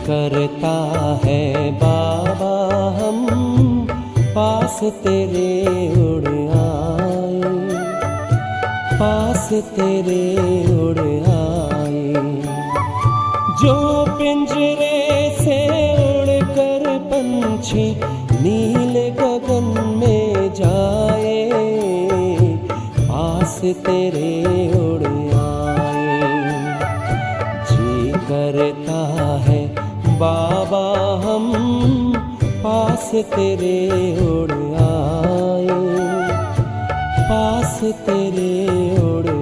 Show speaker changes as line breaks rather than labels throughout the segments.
करता है बाबा हम पास तेरे उड़ आए, पास तेरे उड़ आए। जो पिंजरे से उड़कर पंछी नील गगन में जाए, पास तेरे उड़ आए। जी करता है बाबा हम पास तेरे उड़ आए, पास तेरे उड़ आए।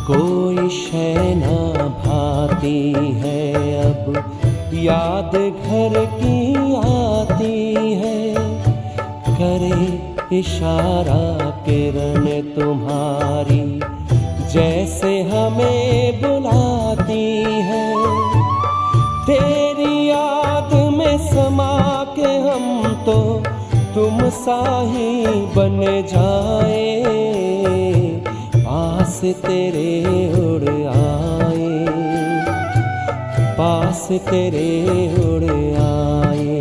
कोई शय ना भाती है अब याद घर की आती है, करे इशारा किरण तुम्हारी जैसे हमें बुलाती है। तेरी याद में समा के हम तो तुम सा ही बन जाए, पास तेरे उड़ आए, पास तेरे उड़ आए।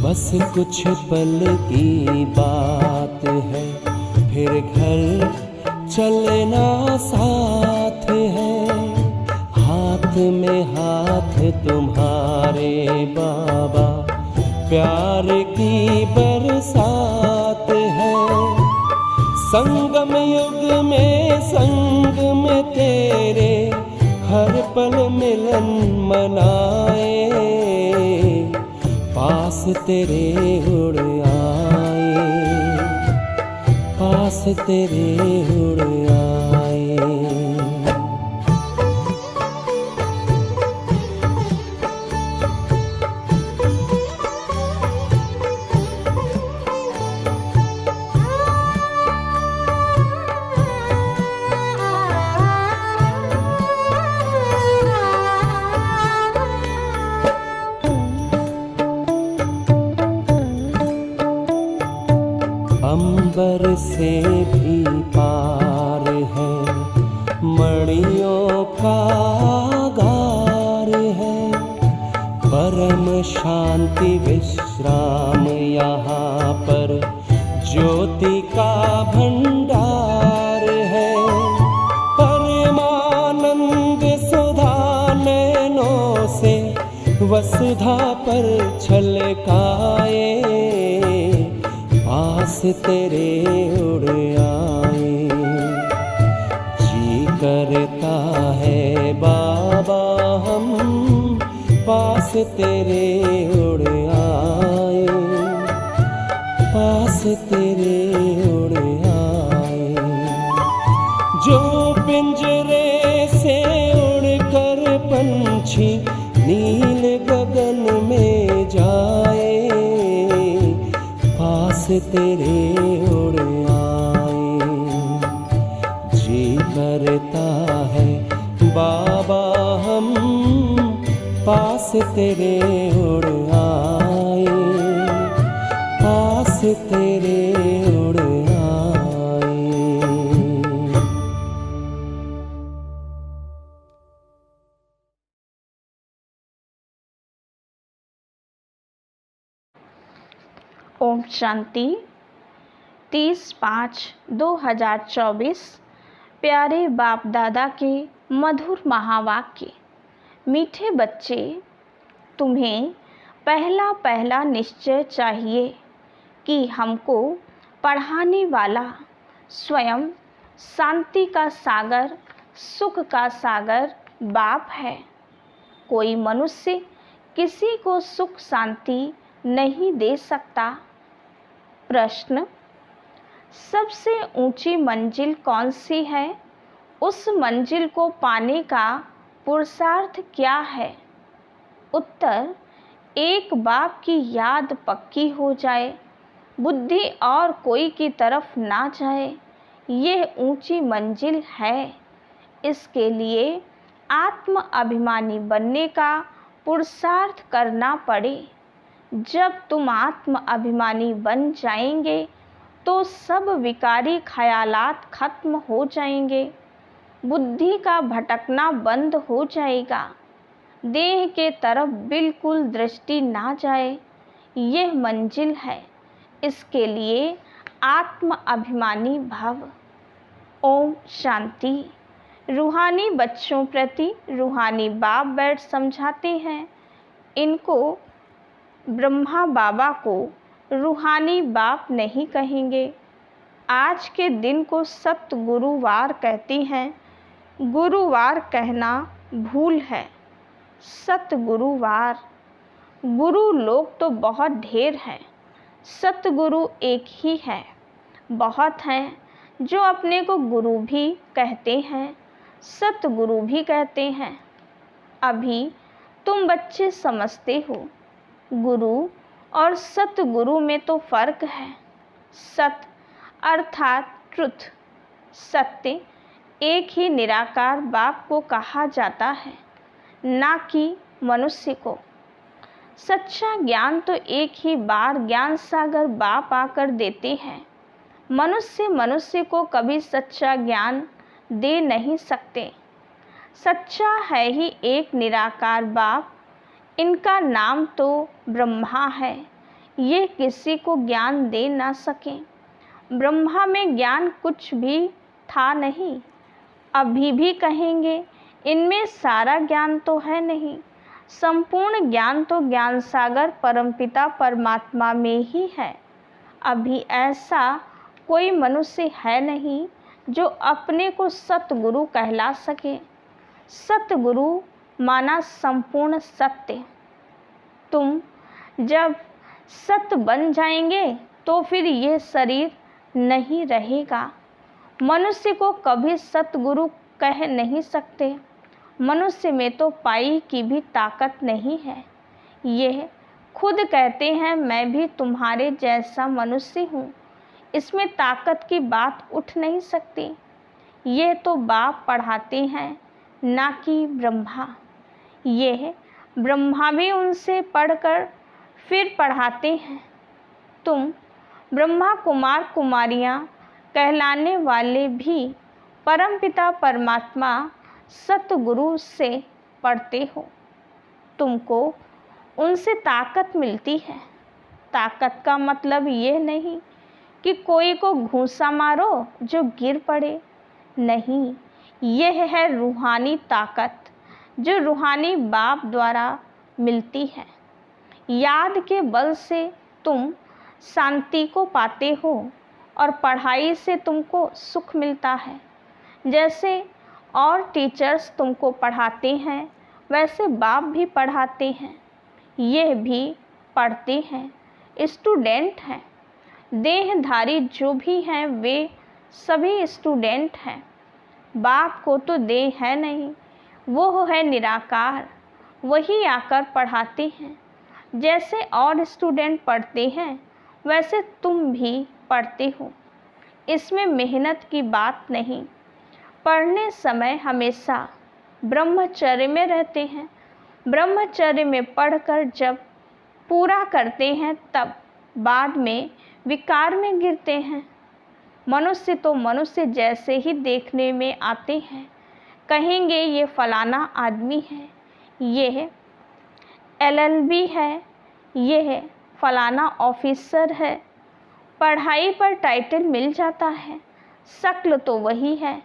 बस कुछ पल की बात है, फिर घर चलना साथ है। हाथ में हाथ तुम्हारे बाबा प्यार की बरसात है। संगम युग में संग में तेरे हर पल मिलन मनाए, पास तेरे उड़ आए, पास तेरे उड़ आए। अंबर से भी पार है, मणियों का गार है। परम शांति विश्राम यहाँ पर ज्योति का भंडार है। परमानंद सुधा नैनों से वसुधा पर छलकाए, पास तेरे उड़ आए। जी करता है बाबा हम पास तेरे उड़ आए, पास तेरे उड़ आए। जो पिंजरे से उड़कर पंछी नील गगन में जाए, पास तेरे उड़ आए। जी करता है बाबा हम पास तेरे उड़ आए, पास तेरे उड़ आए।
ओम शांति। 30/5/2024 प्यारे बाप दादा के मधुर महावाक्य। मीठे बच्चे, तुम्हें पहला पहला निश्चय चाहिए कि हमको पढ़ाने वाला स्वयं शांति का सागर, सुख का सागर बाप है। कोई मनुष्य किसी को सुख शांति नहीं दे सकता। प्रश्न, सबसे ऊंची मंजिल कौन सी है? उस मंजिल को पाने का पुरुषार्थ क्या है? उत्तर, एक बाप की याद पक्की हो जाए, बुद्धि और कोई की तरफ ना जाए, यह ऊंची मंजिल है। इसके लिए आत्म अभिमानी बनने का पुरुषार्थ करना पड़े। जब तुम आत्म अभिमानी बन जाएंगे तो सब विकारी ख्यालात खत्म हो जाएंगे, बुद्धि का भटकना बंद हो जाएगा, देह के तरफ बिल्कुल दृष्टि ना जाए। यह मंजिल है। इसके लिए आत्म अभिमानी भव। ओम शांति। रूहानी बच्चों प्रति रूहानी बाप बैठ समझाते हैं। इनको ब्रह्मा बाबा को रूहानी बाप नहीं कहेंगे। आज के दिन को सत गुरुवार कहते हैं। गुरुवार कहना भूल है। सत गुरुवार, गुरु लोग तो बहुत ढेर हैं, सतगुरु एक ही है। बहुत हैं जो अपने को गुरु भी कहते हैं, सतगुरु भी कहते हैं। अभी तुम बच्चे समझते हो, गुरु और सतगुरु में तो फर्क है। सत अर्थात ट्रुथ, सत्य एक ही निराकार बाप को कहा जाता है, ना कि मनुष्य को। सच्चा ज्ञान तो एक ही बार ज्ञान सागर बाप आकर देते हैं। मनुष्य को कभी सच्चा ज्ञान दे नहीं सकते। सच्चा है ही एक निराकार बाप। इनका नाम तो ब्रह्मा है। ये किसी को ज्ञान दे ना सके। ब्रह्मा में ज्ञान कुछ भी था नहीं, अभी भी कहेंगे इनमें सारा ज्ञान तो है नहीं। संपूर्ण ज्ञान तो ज्ञान सागर परमपिता परमात्मा में ही है। अभी ऐसा कोई मनुष्य है नहीं जो अपने को सतगुरु कहला सके। सतगुरु माना संपूर्ण सत्य। तुम जब सत्य बन जाएंगे तो फिर ये शरीर नहीं रहेगा। मनुष्य को कभी सतगुरु कह नहीं सकते। मनुष्य में तो पाई की भी ताकत नहीं है। यह खुद कहते हैं मैं भी तुम्हारे जैसा मनुष्य हूँ। इसमें ताकत की बात उठ नहीं सकती। ये तो बाप पढ़ाते हैं, ना कि ब्रह्मा। यह ब्रह्मा भी उनसे पढ़कर फिर पढ़ाते हैं। तुम ब्रह्मा कुमार कुमारियाँ कहलाने वाले भी परमपिता परमात्मा सतगुरु से पढ़ते हो। तुमको उनसे ताकत मिलती है। ताकत का मतलब ये नहीं कि कोई को घूंसा मारो जो गिर पड़े। नहीं, यह है रूहानी ताकत जो रूहानी बाप द्वारा मिलती है। याद के बल से तुम शांति को पाते हो और पढ़ाई से तुमको सुख मिलता है। जैसे और टीचर्स तुमको पढ़ाते हैं वैसे बाप भी पढ़ाते हैं। यह भी पढ़ते हैं, स्टूडेंट हैं। देहधारी जो भी हैं वे सभी स्टूडेंट हैं। बाप को तो देह है नहीं, वो है निराकार। वही आकर पढ़ाते हैं। जैसे और स्टूडेंट पढ़ते हैं वैसे तुम भी पढ़ते हो। इसमें मेहनत की बात नहीं। पढ़ने समय हमेशा ब्रह्मचर्य में रहते हैं। ब्रह्मचर्य में पढ़कर जब पूरा करते हैं तब बाद में विकार में गिरते हैं। मनुष्य तो मनुष्य जैसे ही देखने में आते हैं। कहेंगे ये फलाना आदमी है, यह LLB है, यह फलाना ऑफिसर है। पढ़ाई पर टाइटल मिल जाता है, शक्ल तो वही है।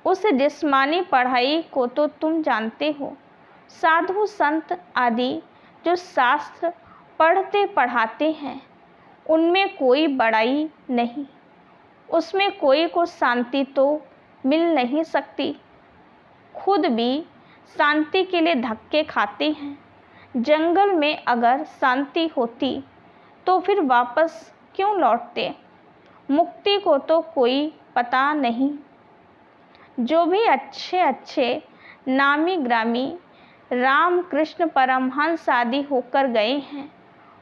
उस जिस्मानी पढ़ाई को तो तुम जानते हो। साधु संत आदि जो शास्त्र पढ़ते पढ़ाते हैं उनमें कोई बड़ाई नहीं। उसमें कोई को शांति तो मिल नहीं सकती। खुद भी शांति के लिए धक्के खाते हैं। जंगल में अगर शांति होती तो फिर वापस क्यों लौटते? मुक्ति को तो कोई पता नहीं। जो भी अच्छे अच्छे नामी ग्रामी राम कृष्ण परमहंस आदि होकर गए हैं,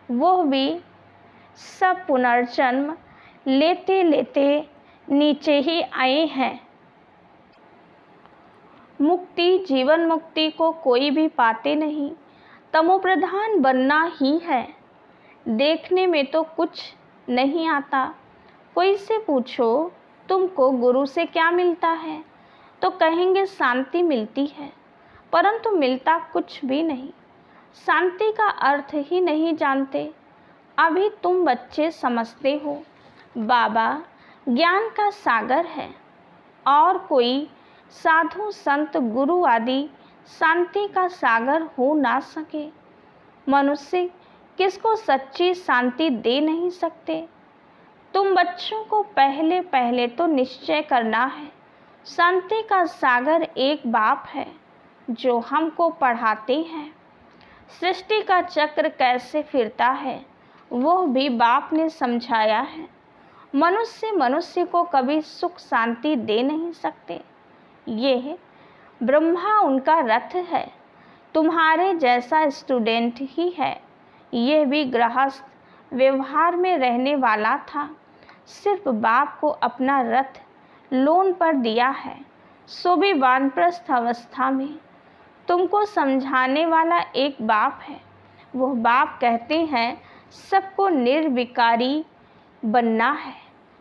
वो भी सब पुनर्जन्म लेते लेते नीचे ही आए हैं। मुक्ति, जीवन मुक्ति को कोई भी पाते नहीं। तमोप्रधान बनना ही है। देखने में तो कुछ नहीं आता। कोई से पूछो तुमको गुरु से क्या मिलता है, तो कहेंगे शांति मिलती है, परंतु मिलता कुछ भी नहीं। शांति का अर्थ ही नहीं जानते। अभी तुम बच्चे समझते हो बाबा ज्ञान का सागर है और कोई साधु संत गुरु आदि शांति का सागर हो ना सके। मनुष्य किसको सच्ची शांति दे नहीं सकते। तुम बच्चों को पहले पहले तो निश्चय करना है। शांति का सागर एक बाप है जो हमको पढ़ाते हैं। सृष्टि का चक्र कैसे फिरता है वो भी बाप ने समझाया है। मनुष्य को कभी सुख शांति दे नहीं सकते। ये ब्रह्मा उनका रथ है। तुम्हारे जैसा स्टूडेंट ही है। यह भी गृहस्थ व्यवहार में रहने वाला था। सिर्फ बाप को अपना रथ लोन पर दिया है, सो भी वानप्रस्थ अवस्था में। तुमको समझाने वाला एक बाप है। वह बाप कहते हैं सबको निर्विकारी बनना है।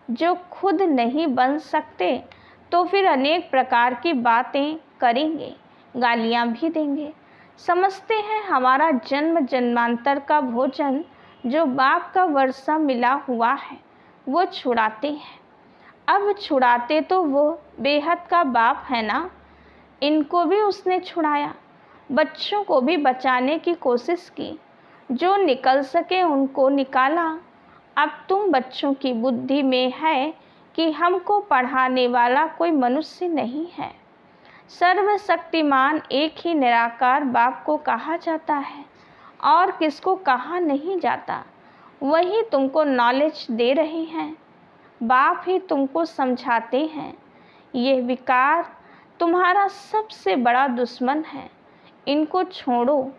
जो खुद नहीं बन सकते तो फिर अनेक प्रकार की बातें करेंगे, गालियां भी देंगे। समझते हैं हमारा जन्म जन्मांतर का भोजन जो बाप का वर्षा मिला हुआ है वो छुड़ाते हैं। अब छुड़ाते तो वो बेहद का बाप है ना। इनको भी उसने छुड़ाया। बच्चों को भी बचाने की कोशिश की। जो निकल सके उनको निकाला। अब तुम बच्चों की बुद्धि में है कि हमको पढ़ाने वाला कोई मनुष्य नहीं है। सर्वशक्तिमान एक ही निराकार बाप को कहा जाता है और किसको कहा नहीं जाता। वही तुमको नॉलेज दे रहे हैं। बाप ही तुमको समझाते हैं। यह विकार तुम्हारा सबसे बड़ा दुश्मन है। इनको छोड़ो।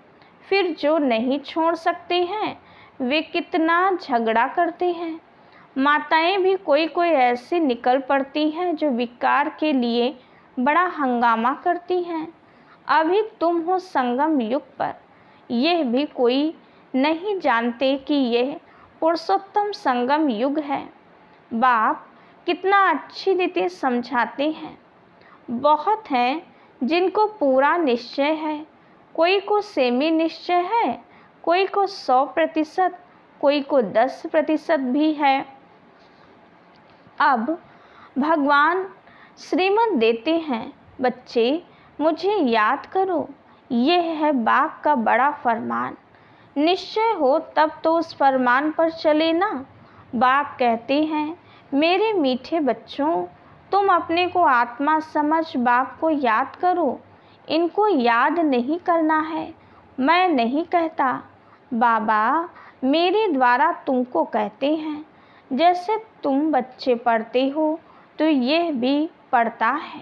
फिर जो नहीं छोड़ सकते हैं वे कितना झगड़ा करते हैं। माताएं भी कोई कोई ऐसी निकल पड़ती हैं जो विकार के लिए बड़ा हंगामा करती हैं। अभी तुम हो संगम युग पर। यह भी कोई नहीं जानते कि यह पुरुषोत्तम संगम युग है। बाप कितना अच्छी रीति समझाते हैं। बहुत हैं जिनको पूरा निश्चय है, कोई को सेमी निश्चय है, कोई को 100%, कोई को 10% भी है। अब भगवान श्रीमत देते हैं, बच्चे मुझे याद करो। यह है बाप का बड़ा फरमान। निश्चय हो तब तो उस फरमान पर चले ना। बाप कहते हैं, मेरे मीठे बच्चों, तुम अपने को आत्मा समझ बाप को याद करो। इनको याद नहीं करना है। मैं नहीं कहता, बाबा मेरे द्वारा तुमको कहते हैं। जैसे तुम बच्चे पढ़ते हो तो यह भी पढ़ता है।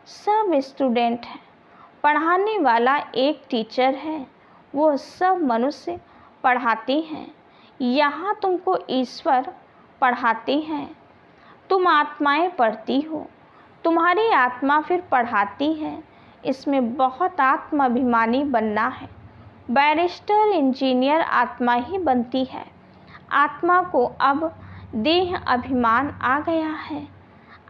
सब स्टूडेंट हैं। पढ़ाने वाला एक टीचर है। वो सब मनुष्य पढ़ाते हैं। यहाँ तुमको ईश्वर पढ़ाते हैं। तुम आत्माएं पढ़ती हो, तुम्हारी आत्मा फिर पढ़ाती है। इसमें बहुत आत्माभिमानी बनना है। बैरिस्टर इंजीनियर आत्मा ही बनती है। आत्मा को अब देह अभिमान आ गया है।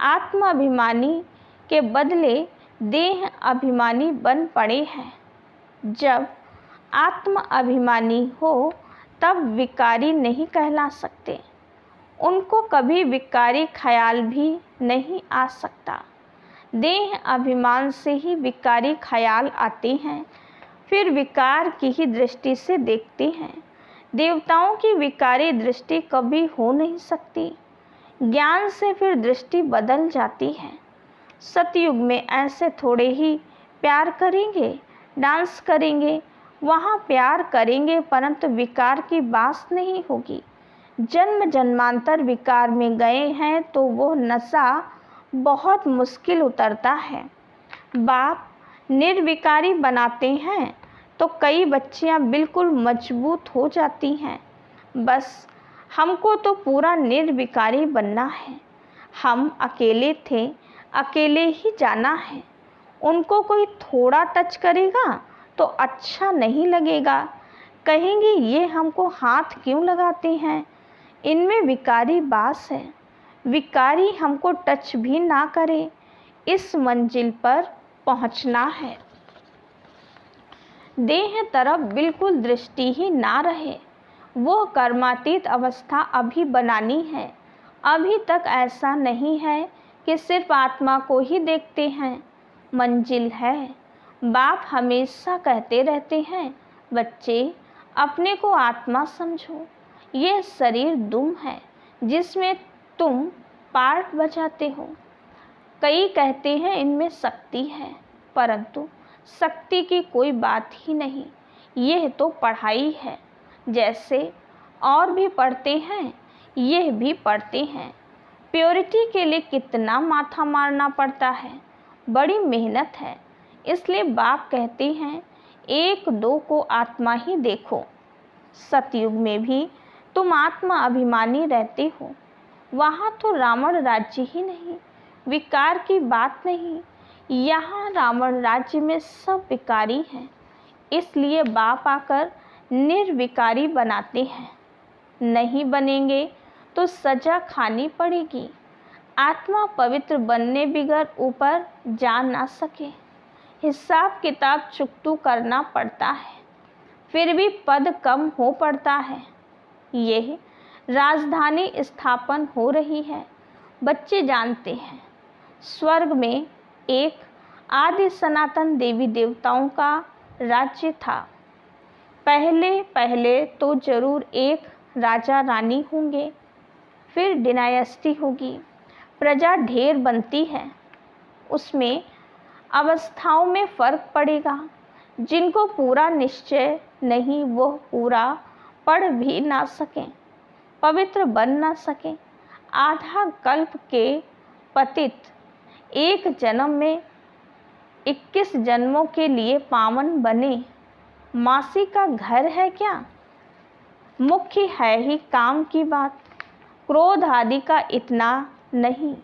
आत्माभिमानी के बदले देह अभिमानी बन पड़े हैं। जब आत्म अभिमानी हो तब विकारी नहीं कहला सकते। उनको कभी विकारी ख्याल भी नहीं आ सकता। देह अभिमान से ही विकारी ख्याल आते हैं, फिर विकार की ही दृष्टि से देखते हैं। देवताओं की विकारी दृष्टि कभी हो नहीं सकती। ज्ञान से फिर दृष्टि बदल जाती है। सतयुग में ऐसे थोड़े ही प्यार करेंगे, डांस करेंगे, वहाँ प्यार करेंगे, परंतु विकार की बात नहीं होगी। जन्म जन्मांतर विकार में गए हैं तो वो नशा बहुत मुश्किल उतरता है। बाप निर्विकारी बनाते हैं तो कई बच्चियां बिल्कुल मजबूत हो जाती हैं। बस हमको तो पूरा निर्विकारी बनना है। हम अकेले थे, अकेले ही जाना है। उनको कोई थोड़ा टच करेगा तो अच्छा नहीं लगेगा, कहेंगे ये हमको हाथ क्यों लगाते हैं, इनमें विकारी बास है। विकारी हमको टच भी ना करे, इस मंजिल पर पहुंचना है। देह तरफ बिल्कुल दृष्टि ही ना रहे, वो कर्मातीत अवस्था अभी बनानी है। अभी तक ऐसा नहीं है कि सिर्फ आत्मा को ही देखते हैं। मंजिल है। बाप हमेशा कहते रहते हैं, बच्चे अपने को आत्मा समझो। ये शरीर दुम है जिसमें तुम पार्ट बजाते हो। कई कहते हैं इनमें शक्ति है, परंतु शक्ति की कोई बात ही नहीं। यह तो पढ़ाई है। जैसे और भी पढ़ते हैं, यह भी पढ़ते हैं। प्योरिटी के लिए कितना माथा मारना पड़ता है, बड़ी मेहनत है। इसलिए बाप कहते हैं, एक दो को आत्मा ही देखो। सतयुग में भी तुम आत्मा अभिमानी रहते हो। वहाँ तो रावण राज्य ही नहीं, विकार की बात नहीं। यहाँ रावण राज्य में सब विकारी हैं। इसलिए बाप आकर निर्विकारी बनाते हैं। नहीं बनेंगे तो सजा खानी पड़ेगी। आत्मा पवित्र बनने बिगर ऊपर जा ना सके। हिसाब किताब चुकतू करना पड़ता है, फिर भी पद कम हो पड़ता है। यह राजधानी स्थापन हो रही है। बच्चे जानते हैं, स्वर्ग में एक आदि सनातन देवी देवताओं का राज्य था। पहले पहले तो जरूर एक राजा रानी होंगे, फिर डिनायस्टी होगी, प्रजा ढेर बनती है। उसमें अवस्थाओं में फ़र्क पड़ेगा। जिनको पूरा निश्चय नहीं, वो पूरा पढ़ भी ना सकें, पवित्र बन ना सकें। आधा कल्प के पतित एक जन्म में 21 जन्मों के लिए पावन बने। मासी का घर है क्या? मुख्य है ही काम की बात। क्रोध आदि का इतना नहीं।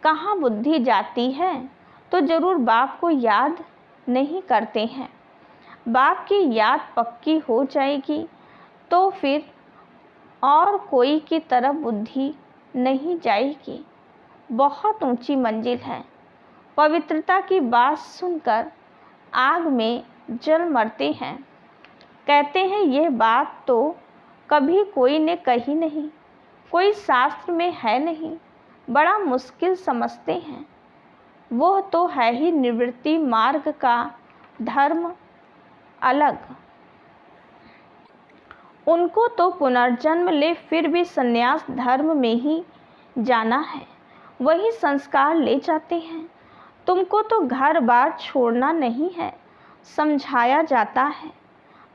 कहाँ बुद्धि जाती है तो जरूर बाप को याद नहीं करते हैं। बाप की याद पक्की हो जाएगी तो फिर और कोई की तरफ बुद्धि नहीं जाएगी। बहुत ऊंची मंजिल है। पवित्रता की बात सुनकर आग में जल मरते हैं। कहते हैं यह बात तो कभी कोई ने कही नहीं, कोई शास्त्र में है नहीं, बड़ा मुश्किल समझते हैं। वो तो है ही निवृत्ति मार्ग का धर्म अलग। उनको तो पुनर्जन्म ले फिर भी संन्यास धर्म में ही जाना है, वही संस्कार ले जाते हैं। तुमको तो घर बार छोड़ना नहीं है, समझाया जाता है।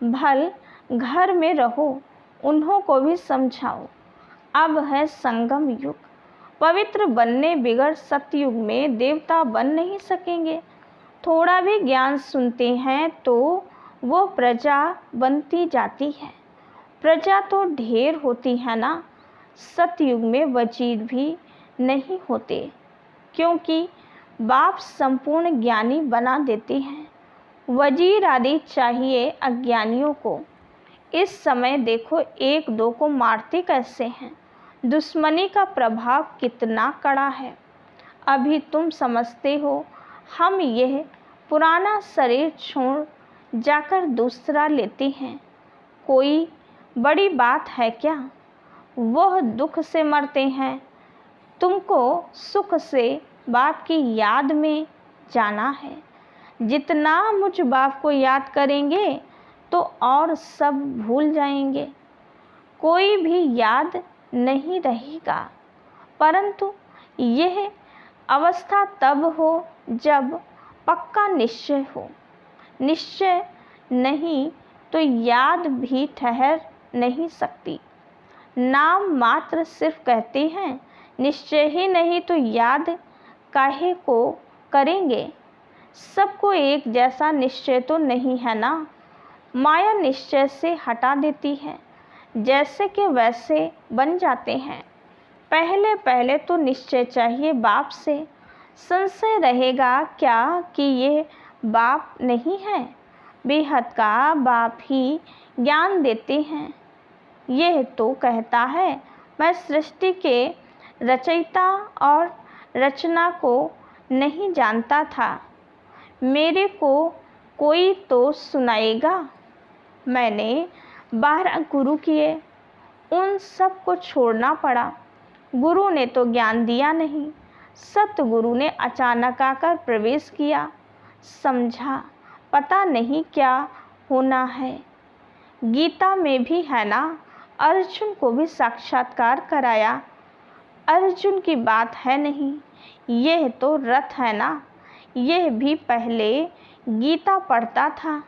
भल घर में रहो, उन्हों को भी समझाओ। अब है संगम युग। पवित्र बनने बिगड़ सतयुग में देवता बन नहीं सकेंगे। थोड़ा भी ज्ञान सुनते हैं तो वो प्रजा बनती जाती है। प्रजा तो ढेर होती है ना। सतयुग में वजीर भी नहीं होते, क्योंकि बाप संपूर्ण ज्ञानी बना देते हैं। वजीर आदि चाहिए अज्ञानियों को। इस समय देखो एक दो को मारते कैसे हैं। दुश्मनी का प्रभाव कितना कड़ा है। अभी तुम समझते हो हम यह पुराना शरीर छोड़ जाकर दूसरा लेते हैं, कोई बड़ी बात है क्या? वह दुख से मरते हैं, तुमको सुख से बाप की याद में जाना है। जितना मुझ बाप को याद करेंगे तो और सब भूल जाएंगे, कोई भी याद नहीं रहेगा। परंतु यह अवस्था तब हो जब पक्का निश्चय हो। निश्चय नहीं तो याद भी ठहर नहीं सकती। नाम मात्र सिर्फ कहते हैं, निश्चय ही नहीं तो याद काहे को करेंगे। सबको एक जैसा निश्चय तो नहीं है ना। माया निश्चय से हटा देती है, जैसे कि वैसे बन जाते हैं। पहले पहले तो निश्चय चाहिए बाप से। संशय रहेगा क्या कि ये बाप नहीं है। बेहद का बाप ही ज्ञान देते हैं। यह तो कहता है, मैं सृष्टि के रचयिता और रचना को नहीं जानता था, मेरे को कोई तो सुनाएगा। मैंने 12 गुरु किए, उन सब को छोड़ना पड़ा। गुरु ने तो ज्ञान दिया नहीं, सतगुरु ने अचानक आकर प्रवेश किया। समझा पता नहीं क्या होना है। गीता में भी है ना, अर्जुन को भी साक्षात्कार कराया। अर्जुन की बात है नहीं, यह तो रथ है ना। यह भी पहले गीता पढ़ता था।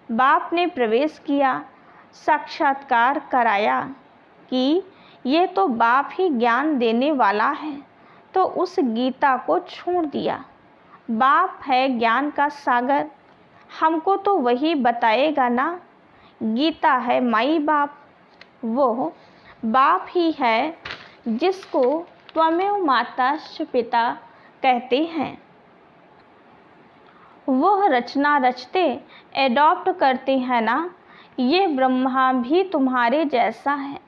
बाप ने प्रवेश किया, साक्षात्कार कराया कि यह तो बाप ही ज्ञान देने वाला है, तो उस गीता को छोड़ दिया। बाप है ज्ञान का सागर, हमको तो वही बताएगा ना। गीता है माई बाप, वो बाप ही है जिसको त्वमेव माता च पिता कहते हैं। वह रचना रचते, एडॉप्ट करते हैं ना। ये ब्रह्मा भी तुम्हारे जैसा है।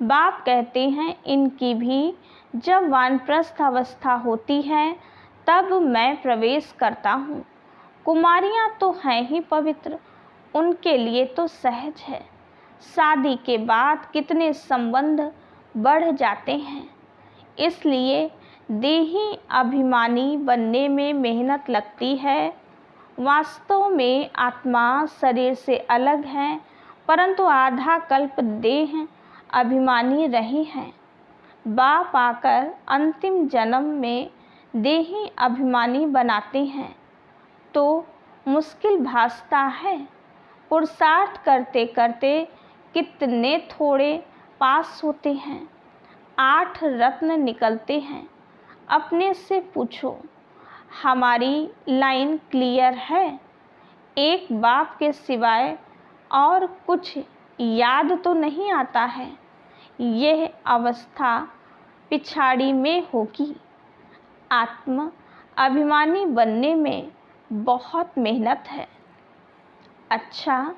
बाप कहते हैं, इनकी भी जब वानप्रस्थ अवस्था होती है तब मैं प्रवेश करता हूँ। कुमारियाँ तो हैं ही पवित्र, उनके लिए तो सहज है। शादी के बाद कितने संबंध बढ़ जाते हैं, इसलिए देही अभिमानी बनने में मेहनत लगती है। वास्तव में आत्मा शरीर से अलग है, परंतु आधा कल्प देह अभिमानी रही है। बाप आकर अंतिम जन्म में देही अभिमानी बनाते हैं तो मुश्किल भासता है। पुरुषार्थ करते करते कितने थोड़े पास होते हैं। 8 रत्न निकलते हैं। अपने से पूछो, हमारी लाइन क्लियर है? एक बाप के सिवाय और कुछ याद तो नहीं आता है। यह अवस्था पिछाड़ी में होगी। आत्म अभिमानी बनने में बहुत मेहनत है। अच्छा,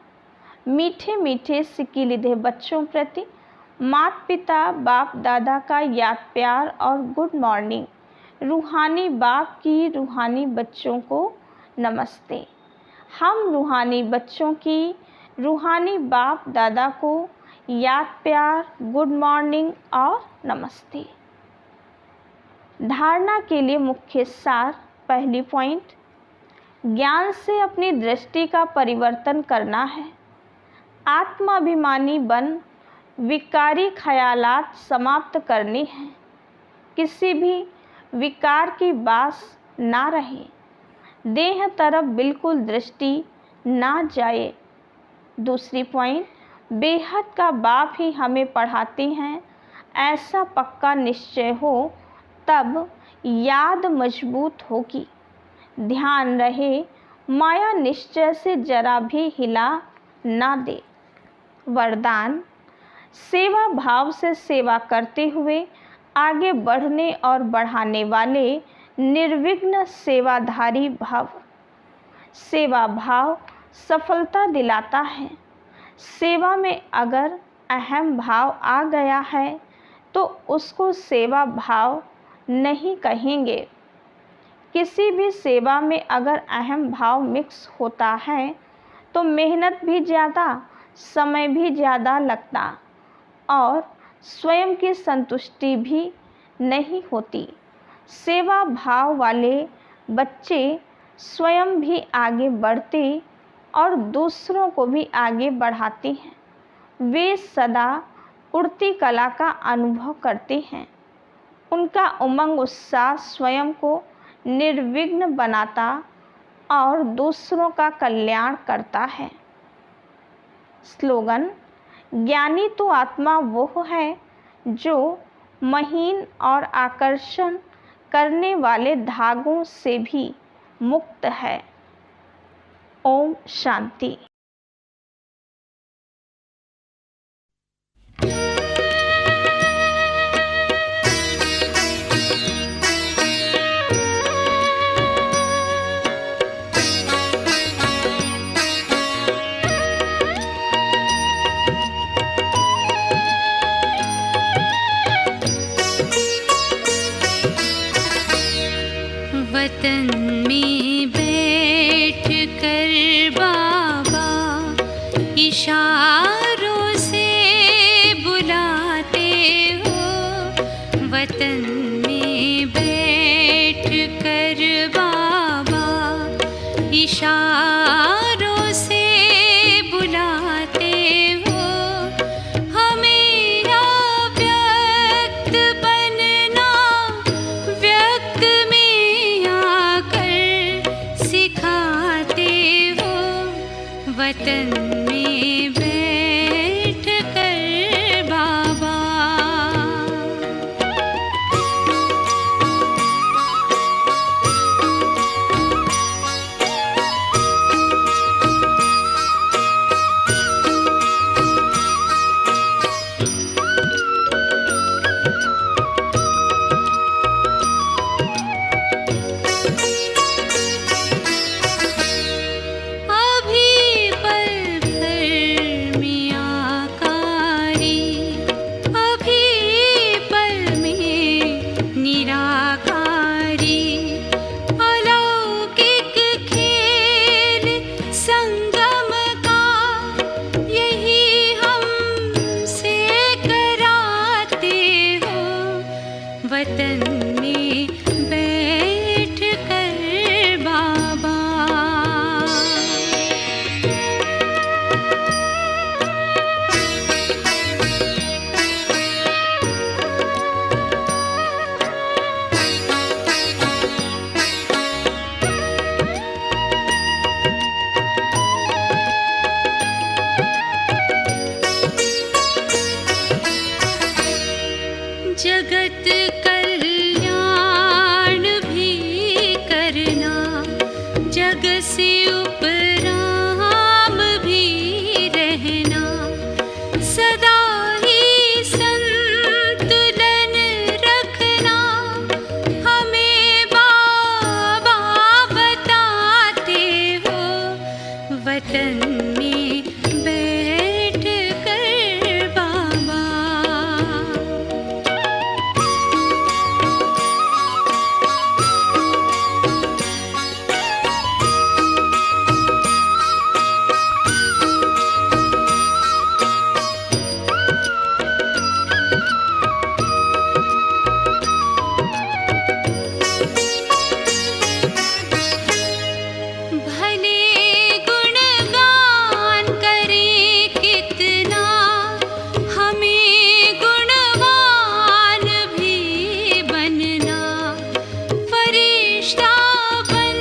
मीठे मीठे सिकीलिधे बच्चों प्रति माता पिता बाप दादा का याद प्यार और गुड मॉर्निंग। रूहानी बाप की रूहानी बच्चों को नमस्ते। हम रूहानी बच्चों की रूहानी बाप दादा को याद प्यार, गुड मॉर्निंग और नमस्ते। धारणा के लिए मुख्य सार। पहली पॉइंट, ज्ञान से अपनी दृष्टि का परिवर्तन करना है। आत्माभिमानी बन विकारी ख्यालात समाप्त करने हैं। किसी भी विकार की बास ना रहे। देह तरफ बिल्कुल दृष्टि ना जाए। दूसरी पॉइंट, बेहद का बाप ही हमें पढ़ाते हैं। ऐसा पक्का निश्चय हो तब याद मजबूत होगी। ध्यान रहे, माया निश्चय से जरा भी हिला ना दे। वरदान, सेवा भाव से सेवा करते हुए आगे बढ़ने और बढ़ाने वाले निर्विघ्न सेवाधारी भव। सेवा भाव सफलता दिलाता है। सेवा में अगर अहम भाव आ गया है तो उसको सेवा भाव नहीं कहेंगे। किसी भी सेवा में अगर अहम भाव मिक्स होता है तो मेहनत भी ज़्यादा, समय भी ज़्यादा लगता और स्वयं की संतुष्टि भी नहीं होती। सेवा भाव वाले बच्चे स्वयं भी आगे बढ़ते और दूसरों को भी आगे बढ़ाते हैं। वे सदा उड़ती कला का अनुभव करते हैं। उनका उमंग उत्साह स्वयं को निर्विघ्न बनाता और दूसरों का कल्याण करता है। स्लोगन: ज्ञानी तो आत्मा वो है जो महीन और आकर्षण करने वाले धागों से भी मुक्त है। ओम शांति।
वतन में बैठ कर बाबा इशारों से बुलाते हो। वतन में बैठ कर बाबा इशारों से बुलाते हो। हमें अव्यक्त बनना व्यक्त में आकर सिखाते हो। वतन में बैठ कर बाबा अभी पल भर में आकारी, अभी पल में निराकारी। अलौकिक खेल संगम का यही हमसे कराते हो। वतन में बैठ कर बाबा जगत कल्याण भी करना, जग से उपराम भी रहना। सदा ही संतुलन रखना हमें बाबा बताते हो। वतन में बैठ कर बाबा भले गुणगान करें कितना, हमें गुणवान भी बनना। फरिश्ता बन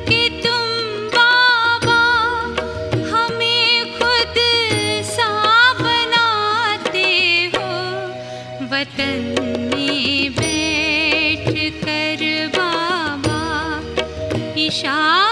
के तुम बाबा हमें खुद सा बनाते हो। वतन में बैठ कर बाबा इशारों